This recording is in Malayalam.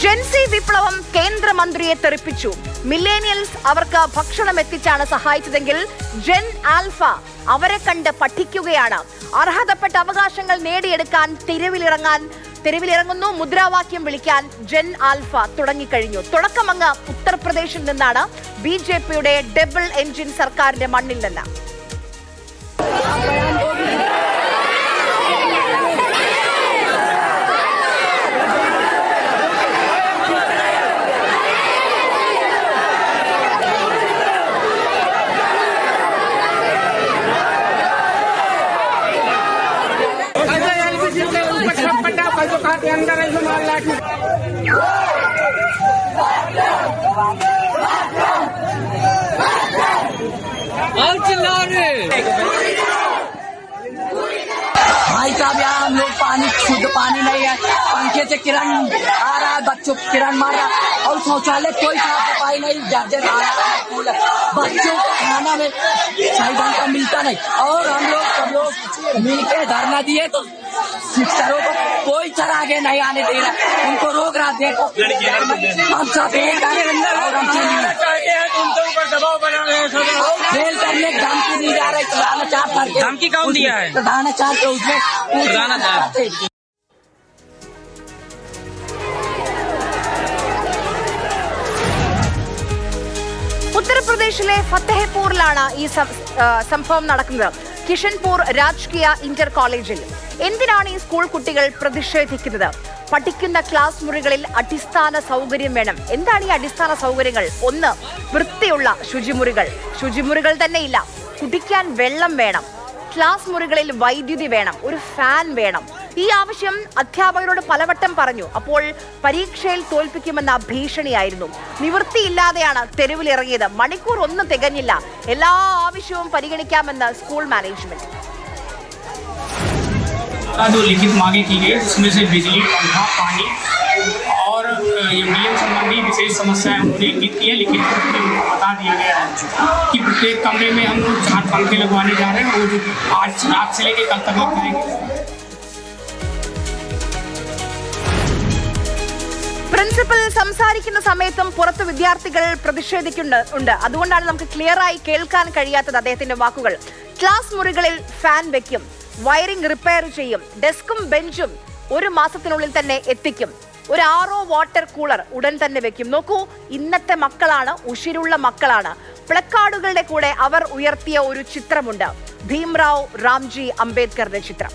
ജെൻസി വിപ്ലവം കേന്ദ്രമന്ത്രിയെ തെറിപ്പിച്ചു. മില്ലേനിയൽസ് അവർക്ക് ഭക്ഷണം എത്തിച്ചാണ് സഹായിച്ചതെങ്കിൽ ജെൻ ആൽഫ അവരെ കണ്ട് പഠിക്കുകയാണ്. അർഹതപ്പെട്ട അവകാശങ്ങൾ നേടിയെടുക്കാൻ തെരുവിലിറങ്ങുന്നു. മുദ്രാവാക്യം വിളിക്കാൻ ജെൻ ആൽഫ തുടങ്ങിക്കഴിഞ്ഞു. തുടക്കമങ്ങ് ഉത്തർപ്രദേശിൽ നിന്നാണ്. ബിജെപിയുടെ ഡബിൾ എഞ്ചിൻ സർക്കാരിന്റെ മണ്ണിൽ നിന്ന്. भाई साहब यहाँ हम लोग पानी शुद्ध पानी नहीं है, पंखे से किरण आ रहा है, बच्चों को किरण मार रहा है और शौचालय कोई साफ सफाई नहीं, जर्जर आ रहा है स्कूल, बच्चों को खाना में सही ढंग का मिलता नहीं। और हम लोग सब लोग मिलकर धरना दिए तो शिक्षकों को कोई सर आगे नहीं आने दे रहा, उनको रोक रहा। देखो हम सब एक और हम फेल करने धमकी दी जा रही, प्रधानाचार्य करके। धमकी कौन दिया है? प्रधानाचार्य के उसमें प्रधानाचार्य। ഉത്തർപ്രദേശിലെ ഫത്തേപൂരിലാണ് ഈ സംഭവം നടക്കുന്നത്. കിഷൻപൂർ രാജകീയ ഇന്റർ കോളേജിൽ. എന്തിനാണ് ഈ സ്കൂൾ കുട്ടികൾ പ്രതിഷേധിക്കുന്നത്? പഠിക്കുന്ന ക്ലാസ് മുറികളിൽ അടിസ്ഥാന സൗകര്യം വേണം. എന്താണ് ഈ അടിസ്ഥാന സൗകര്യങ്ങൾ? ഒന്ന്, വൃത്തിയുള്ള ശുചിമുറികൾ തന്നെ ഇല്ല. കുടിക്കാൻ വെള്ളം വേണം. ക്ലാസ് മുറികളിൽ വൈദ്യുതി വേണം. ഒരു ഫാൻ വേണം. ഈ ആവശ്യം അധ്യാപകരോട് പലവട്ടം പറഞ്ഞു. അപ്പോൾ പരീക്ഷയിൽ തോൽപ്പിക്കുമെന്ന ഭീഷണിയായിരുന്നു. നിവൃത്തിയില്ലാതെയാണ് തെരുവിലിറങ്ങിയത്. മണിക്കൂർ ഒന്നും തികഞ്ഞില്ല. എല്ലാ ആവശ്യവും പരിഗണിക്കാമെന്ന് സ്കൂൾ മാനേജ്മെന്റ്. जो लिखित मांगे की गई जिसमें से बिजली, पंखा, पानी और डीएम संबंधी विशेष समस्याएं उल्लेखित की है। लिखित उनको बता दिया गया है कि प्रत्येक कमरे में हम 4 पंखे लगवाने जा रहे हैं और आज रात से लेकर कल तक लग जाएंगे। പ്രിൻസിപ്പൽ സംസാരിക്കുന്ന സമയത്തും പുറത്ത് വിദ്യാർത്ഥികൾ പ്രതിഷേധിക്കുന്നുണ്ട്. അതുകൊണ്ടാണ് നമുക്ക് ക്ലിയർ ആയി കേൾക്കാൻ കഴിയാത്തത് അദ്ദേഹത്തിന്റെ വാക്കുകൾ. ക്ലാസ് മുറികളിൽ ഫാൻ വെക്കും, വയറിംഗ് റിപ്പയർ ചെയ്യും, ഡെസ്കും ബെഞ്ചും 1 മാസത്തിനുള്ളിൽ തന്നെ എത്തിക്കും, ഒരു RO വാട്ടർ കൂളർ ഉടൻ തന്നെ വെക്കും. നോക്കൂ, ഇന്നത്തെ മക്കളാണ്, ഉശിരുള്ള മക്കളാണ്. പ്ലക്കാർഡുകളുടെ കൂടെ അവർ ഉയർത്തിയ ഒരു ചിത്രമുണ്ട്, ഭീംറാവ് രാംജി അംബേദ്കറുടെ ചിത്രം.